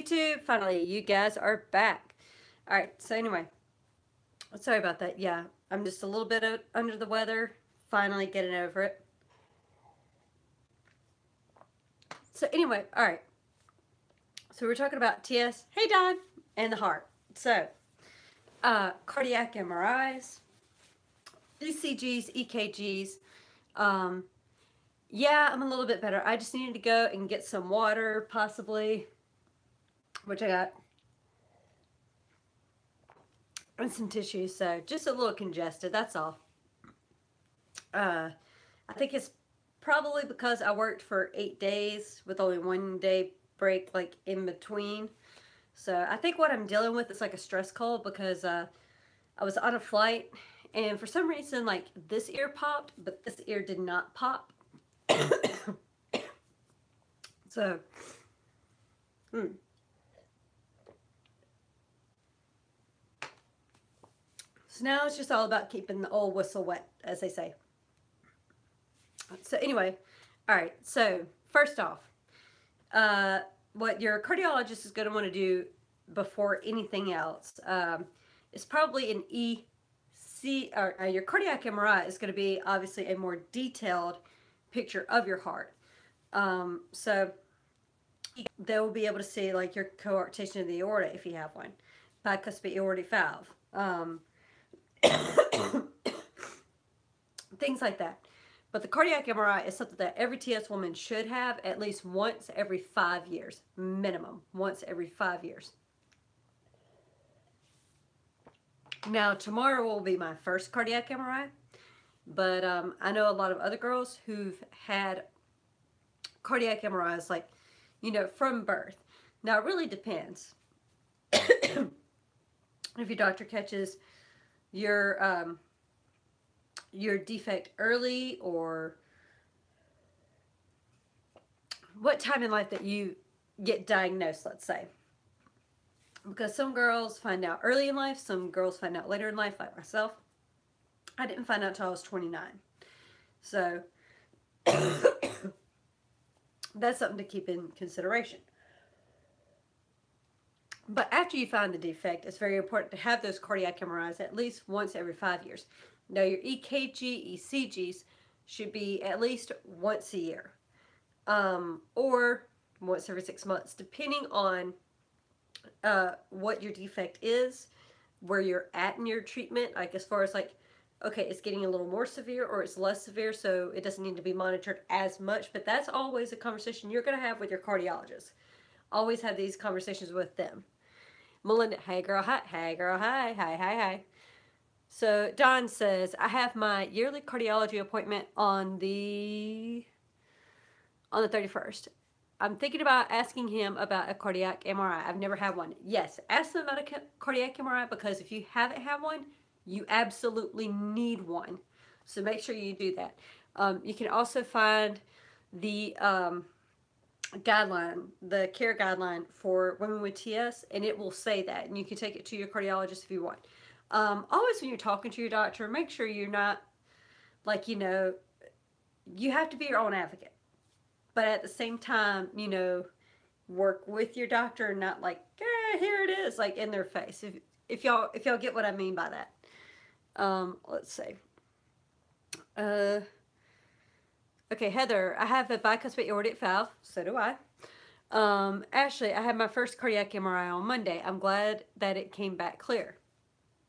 YouTube. Finally, you guys are back. All right, so anyway, sorry about that. Yeah, I'm just a little bit under the weather. Finally getting over it. So anyway, all right. So we're talking about TS, hey Don, and the heart. So, cardiac MRIs, ECGs, EKGs. Um, yeah, I'm a little bit better. I just needed to go and get some water, possibly, which I got, and some tissue. So just a little congested. That's all. I think it's probably because I worked for 8 days with only 1 day break, like in between. So I think what I'm dealing with is like a stress cold because I was on a flight and for some reason like this ear popped, but this ear did not pop. So, so now it's just all about keeping the old whistle wet, as they say. So anyway, all right. So first off, what your cardiologist is going to want to do before anything else is probably an EC, or your cardiac MRI is going to be obviously a more detailed picture of your heart. So they will be able to see like your coarctation of the aorta if you have one, bicuspid aortic valve, things like that. But the cardiac MRI is something that every TS woman should have at least once every 5 years, minimum, once every 5 years. Now, tomorrow will be my first cardiac MRI, but I know a lot of other girls who've had cardiac MRIs, like, you know, from birth. Now, it really depends. If your doctor catches your defect early, or what time in life that you get diagnosed, let's say. Because some girls find out early in life, some girls find out later in life, like myself. I didn't find out until I was 29. So that's something to keep in consideration. But after you find the defect, it's very important to have those cardiac MRIs at least once every 5 years. Now, your EKG, ECGs should be at least once a year, or once every 6 months, depending on what your defect is, where you're at in your treatment, like as far as like, okay, it's getting a little more severe or it's less severe, so it doesn't need to be monitored as much. But that's always a conversation you're going to have with your cardiologist. Always have these conversations with them. Melinda, hey girl, hi, hey girl, hi, hi, hi, hi. So Don says, I have my yearly cardiology appointment on the 31st. I'm thinking about asking him about a cardiac MRI. I've never had one. Yes, ask him about a cardiac MRI, because if you haven't had one, you absolutely need one. So make sure you do that. You can also find the guideline, the care guideline for women with TS, and it will say that, and you can take it to your cardiologist if you want. Always when you're talking to your doctor, make sure you're not like, you know, you have to be your own advocate, but at the same time, you know, work with your doctor and not like, here it is, like in their face. If y'all get what I mean by that. Let's see. Okay, Heather, I have a bicuspid aortic valve. So do I. Ashley, I had my first cardiac MRI on Monday. I'm glad that it came back clear.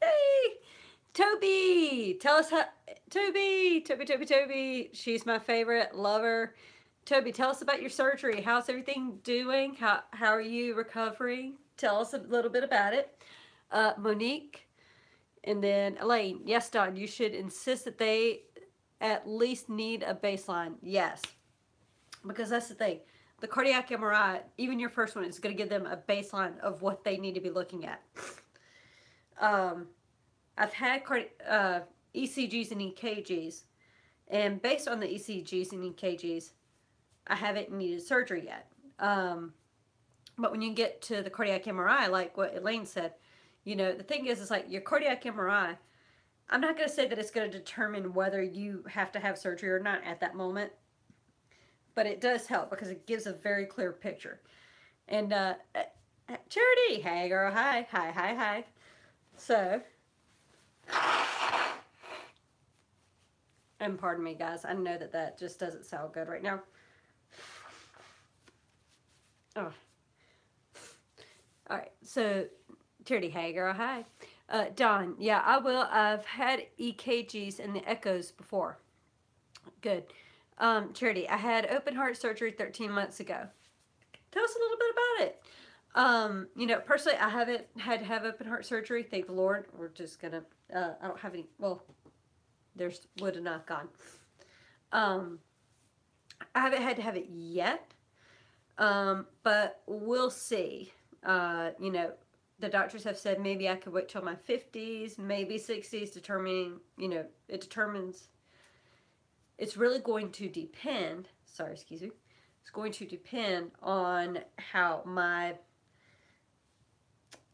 Hey, Toby, tell us how. Toby. She's my favorite. Love her. Toby, tell us about your surgery. How's everything doing? How are you recovering? Tell us a little bit about it. Monique, and then Elaine. Yes, Don, you should insist that they at least need a baseline. Yes, because that's the thing. The cardiac MRI, even your first one, is going to give them a baseline of what they need to be looking at. I've had ECGs and EKGs, and based on the ECGs and EKGs, I haven't needed surgery yet. But when you get to the cardiac MRI, like what Elaine said, you know, the thing is like your cardiac MRI, I'm not going to say that it's going to determine whether you have to have surgery or not at that moment, but it does help because it gives a very clear picture. And Charity, hey girl, hi, hi, hi, hi. So, and pardon me, guys. I know that that just doesn't sound good right now. Oh, all right. So, Charity, hey girl, hi. Don, yeah, I will. I've had EKGs and the echoes before. Good. Charity, I had open heart surgery 13 months ago. Tell us a little bit about it. Personally, I haven't had to have open heart surgery. Thank the Lord. We're just gonna. I don't have any. Well, there's wood to knock on. Um, I haven't had to have it yet, but we'll see. The doctors have said maybe I could wait till my 50s, maybe 60s, determining, it determines, it's really going to depend, sorry, excuse me, it's going to depend on how my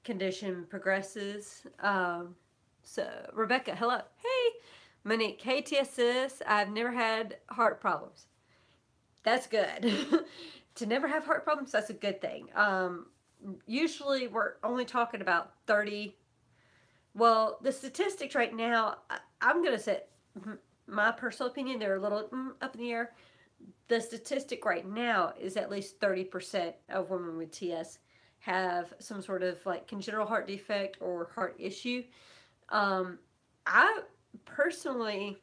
condition progresses. So, Rebecca, hello. Hey, Monique, hey, TSS, I've never had heart problems. That's good. To never have heart problems, that's a good thing. Usually we're only talking about 30. Well, the statistics right now, I'm going to say my personal opinion, they're a little up in the air. The statistic right now is at least 30% of women with TS have some sort of like congenital heart defect or heart issue. I personally,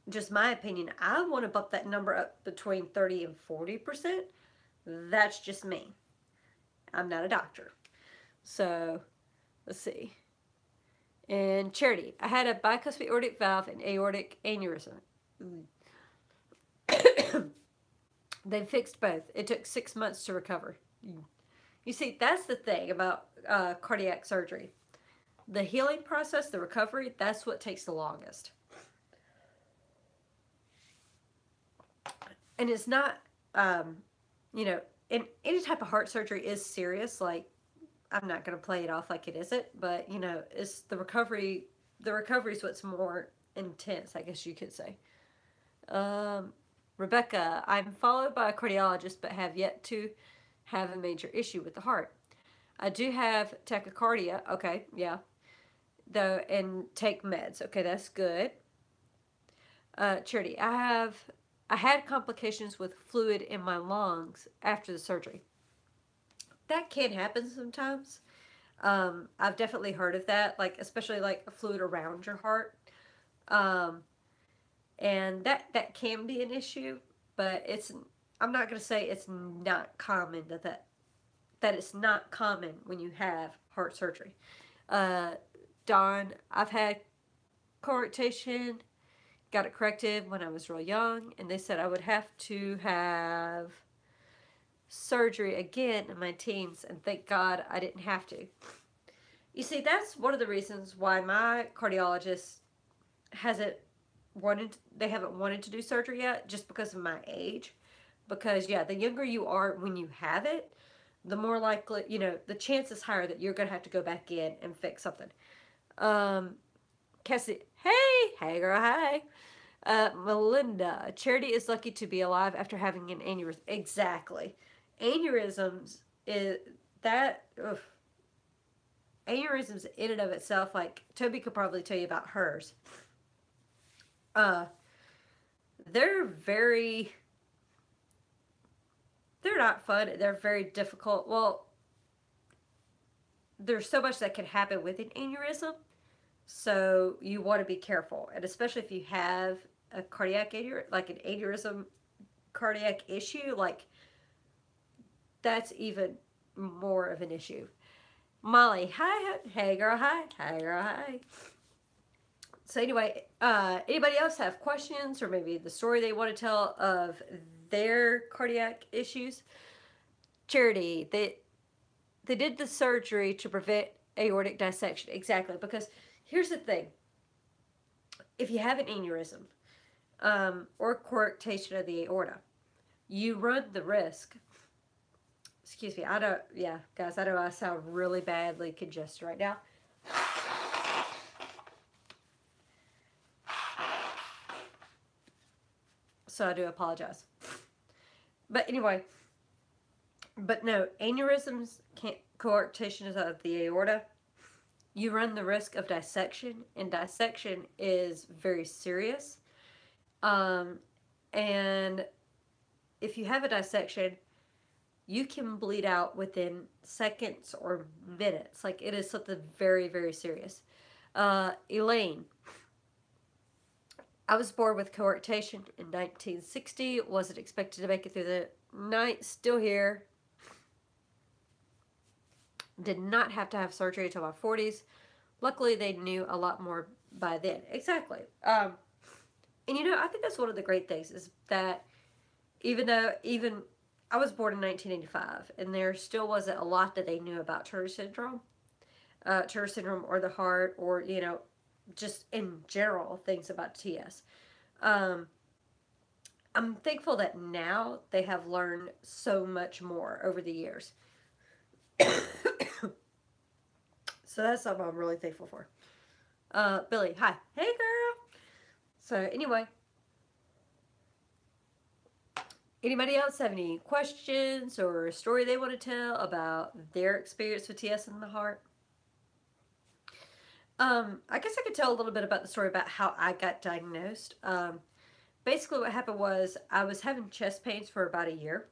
just my opinion, I want to bump that number up between 30 and 40%. That's just me. I'm not a doctor. So, let's see. And Charity, I had a bicuspid aortic valve and aortic aneurysm. They fixed both. It took 6 months to recover. You see, that's the thing about cardiac surgery. The healing process, the recovery, that's what takes the longest. And it's not, and any type of heart surgery is serious. Like, I'm not going to play it off like it isn't, but, it's the recovery. The recovery is what's more intense, I guess you could say. Rebecca, I'm followed by a cardiologist, but have yet to have a major issue with the heart. I do have tachycardia. Okay, yeah. Though, and take meds. Okay, that's good. Charity, I had complications with fluid in my lungs after the surgery. That can happen sometimes. I've definitely heard of that, like especially like a fluid around your heart, um, and that can be an issue. But it's I'm not gonna say it's not common that it's not common when you have heart surgery. Uh, Don, I've had coarctation, got it corrected when I was real young, and they said I would have to have surgery again in my teens, and thank God I didn't have to. You see, that's one of the reasons why my cardiologist hasn't they haven't wanted to do surgery yet, just because of my age. Because, yeah, the younger you are when you have it, the more likely, the chance is higher that you're going to have to go back in and fix something. Cassie, hey girl, hi. Melinda, Charity is lucky to be alive after having an aneurysm. Exactly. Aneurysms is that. Ugh. Aneurysms in and of itself, like Toby could probably tell you about hers. Uh, they're very. They're not fun. They're very difficult. Well, there's so much that can happen with an aneurysm, so you want to be careful, and especially if you have a cardiac aneurysm, like an aneurysm cardiac issue, like that's even more of an issue. Molly, hi, hey girl, hi, hey girl, hi. So anyway, anybody else have questions or maybe the story they want to tell of their cardiac issues? Charity, they did the surgery to prevent aortic dissection. Exactly, because here's the thing: if you have an aneurysm or coarctation of the aorta, you run the risk. Excuse me, I don't. Yeah, guys, I know I sound really badly congested right now. So I do apologize. But anyway, But no, aneurysms, can't, coarctations of the aorta, you run the risk of dissection, and dissection is very serious. Um, and if you have a dissection, you can bleed out within seconds or minutes. Like, it is something very, very serious. Elaine, I was born with coarctation in 1960. Wasn't expected to make it through the night. Still here. Did not have to have surgery until my 40s. Luckily, they knew a lot more by then. Exactly. And you know, I think that's one of the great things is that even I was born in 1985, and there still wasn't a lot that they knew about Turner syndrome or the heart, or you know, just in general things about TS. Um, I'm thankful that now they have learned so much more over the years. So that's something I'm really thankful for. Billy, hi. Hey, girl. So, anyway, anybody else have any questions or a story they want to tell about their experience with TS in the heart? I guess I could tell a little bit about the story about how I got diagnosed. Basically, what happened was I was having chest pains for about a year.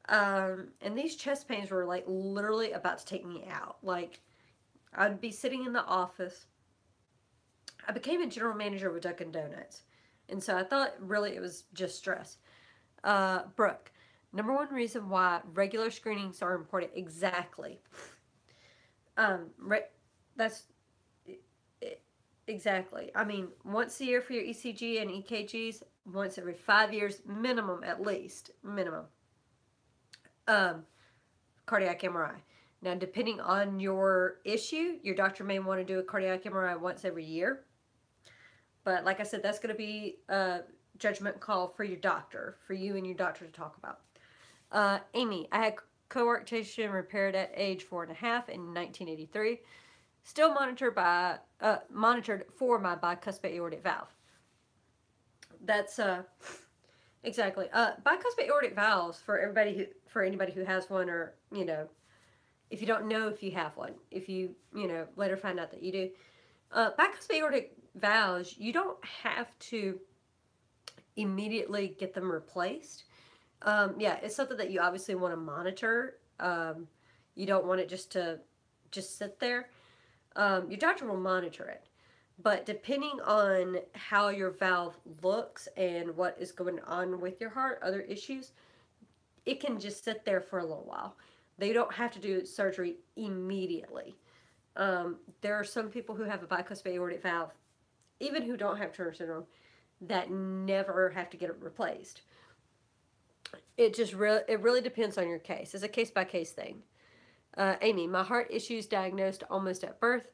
And these chest pains were like literally about to take me out. Like, I'd be sitting in the office. I became a general manager with Dunkin' Donuts. And so I thought really it was just stress. Brooke, number one reason why regular screenings are important. Exactly. That's exactly. I mean, once a year for your ECG and EKGs, once every 5 years, minimum at least, minimum. Cardiac MRI. Now, depending on your issue, your doctor may want to do a cardiac MRI once every year. But like I said, that's going to be a judgment call for your doctor, for you and your doctor to talk about. Amy, I had coarctation repaired at age 4.5 in 1983. Still monitored for my bicuspid aortic valve. That's exactly bicuspid aortic valves for anybody who has one, or you know, if you don't know if you have one, if you later find out that you do. Bicuspid aortic valves, you don't have to immediately get them replaced. Yeah, it's something that you obviously want to monitor. You don't want it just sit there. Your doctor will monitor it. But depending on how your valve looks and what is going on with your heart, other issues, it can just sit there for a little while. They don't have to do surgery immediately. There are some people who have a bicuspid aortic valve, even who don't have Turner syndrome, that never have to get it replaced. It really depends on your case. It's a case by case thing. Amy, my heart issues diagnosed almost at birth.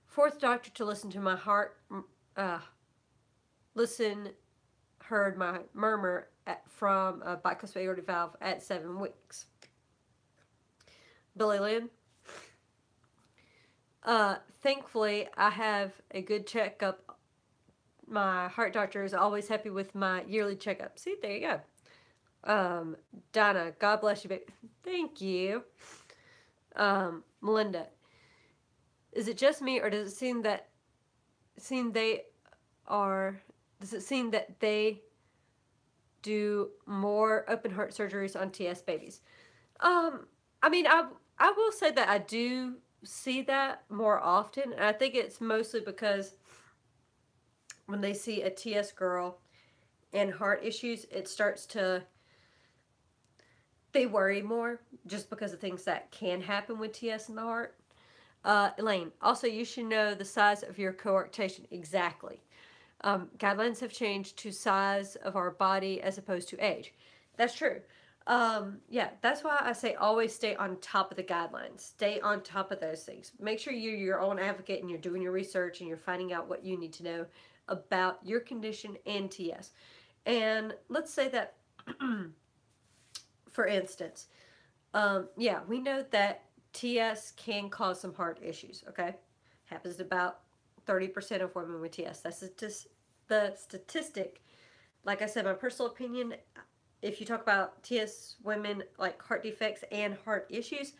Fourth doctor to listen to my heart. Heard my murmur from a bicuspid aortic valve at 7 weeks. Billy Lynn. Thankfully, I have a good checkup. My heart doctor is always happy with my yearly checkup. See, there you go. Donna, God bless you, baby. Thank you. Melinda, is it just me, or does it seem that they do more open heart surgeries on TS babies? I mean, I will say that I do see that more often, and I think it's mostly because when they see a TS girl and heart issues, they worry more just because of things that can happen with TS in the heart. Elaine, also you should know the size of your coarctation. Exactly. Guidelines have changed to size of our body as opposed to age. That's true. Yeah, that's why I say always stay on top of the guidelines. Stay on top of those things. Make sure you're your own advocate and you're doing your research and you're finding out what you need to know about your condition and TS. And let's say that, for instance, yeah, we know that TS can cause some heart issues, okay? Happens to about 30% of women with TS. That's the statistic. Like I said, my personal opinion, if you talk about TS women, like heart defects and heart issues,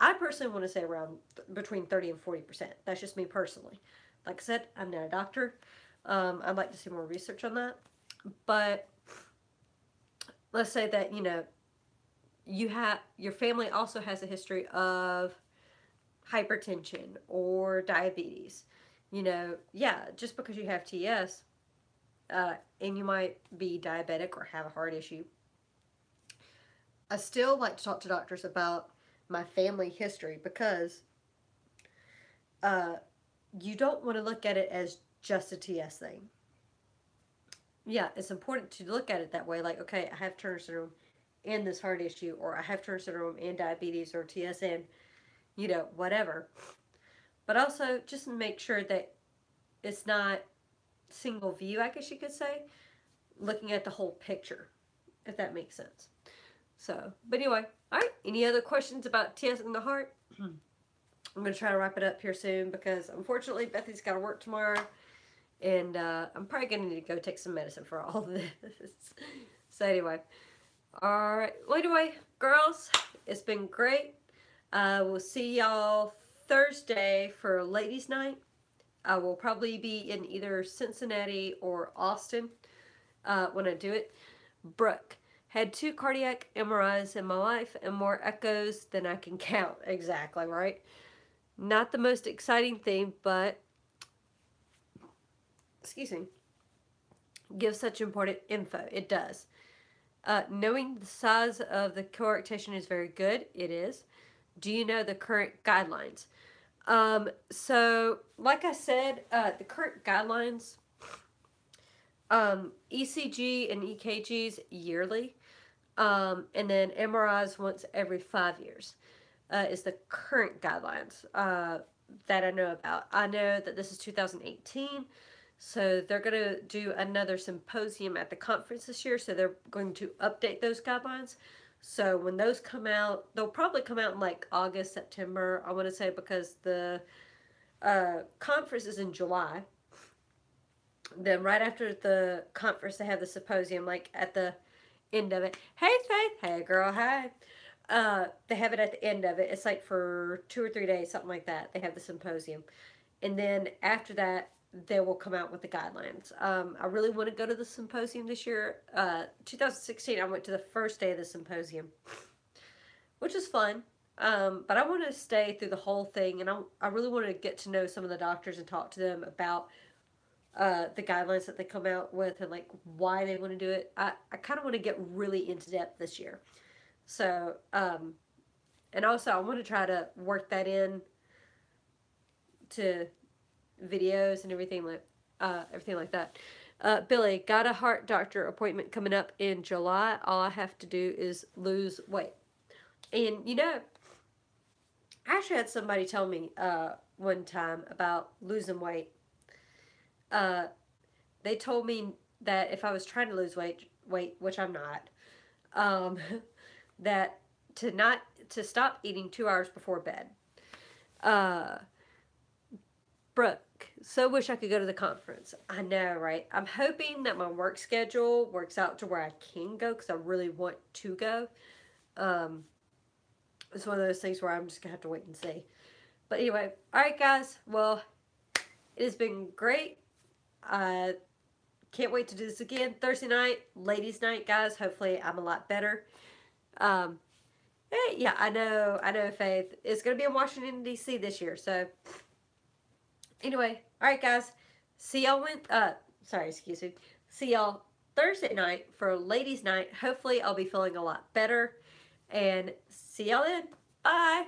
I personally want to say around between 30 and 40%. That's just me personally. Like I said, I'm not a doctor. I'd like to see more research on that. But let's say that, your family also has a history of hypertension or diabetes. Yeah, just because you have TS, and you might be diabetic or have a heart issue, I still like to talk to doctors about my family history because uh, you don't want to look at it as just a TS thing. Yeah, it's important to look at it that way. Like, okay, I have Turner syndrome and this heart issue, or I have Turner syndrome and diabetes, or TSN, whatever. But also just make sure that it's not single view, I guess you could say, looking at the whole picture, if that makes sense. So, but anyway, all right. Any other questions about TS in the heart? I'm going to try to wrap it up here soon because unfortunately Bethy's got to work tomorrow. And I'm probably going to need to go take some medicine for all of this. So anyway. Alright. Well, anyway, girls, it's been great. We'll see y'all Thursday for Ladies' Night. I will probably be in either Cincinnati or Austin when I do it. Brooke. Had 2 cardiac MRIs in my life and more echoes than I can count. Exactly, right? Not the most exciting thing, but, excuse me, gives such important info. It does. Knowing the size of the coarctation is very good. It is. Do you know the current guidelines? So, like I said, the current guidelines, ECG and EKGs yearly. And then MRIs once every 5 years is the current guidelines that I know about. I know that this is 2018, so they're going to do another symposium at the conference this year, so they're going to update those guidelines. So when those come out, they'll probably come out in like August, September, I want to say, because the conference is in July. Then right after the conference, they have the symposium, like at the end of it. Hey, Faith. Hey, girl. Hi. They have it at the end of it. It's like for 2 or 3 days, something like that. They have the symposium. And then after that, they will come out with the guidelines. I really want to go to the symposium this year. 2016, I went to the first day of the symposium, which is fun. But I want to stay through the whole thing, and I really want to get to know some of the doctors and talk to them about the guidelines that they come out with and like why they want to do it. I kind of want to get really into depth this year. So, and also I want to try to work that in to videos and everything like that. Billy, got a heart doctor appointment coming up in July. All I have to do is lose weight. And I actually had somebody tell me one time about losing weight. They told me that if I was trying to lose weight, which I'm not, that to stop eating 2 hours before bed. Brooke, so wish I could go to the conference. I know, right? I'm hoping that my work schedule works out to where I can go because I really want to go. It's one of those things where I'm just going to have to wait and see. But anyway, alright guys, well, it has been great. I can't wait to do this again. Thursday night, ladies' night, guys. Hopefully I'm a lot better. Yeah, I know, Faith. It's going to be in Washington, D.C. this year, so anyway, alright guys, see y'all see y'all Thursday night for ladies' night. Hopefully I'll be feeling a lot better, and see y'all then. Bye!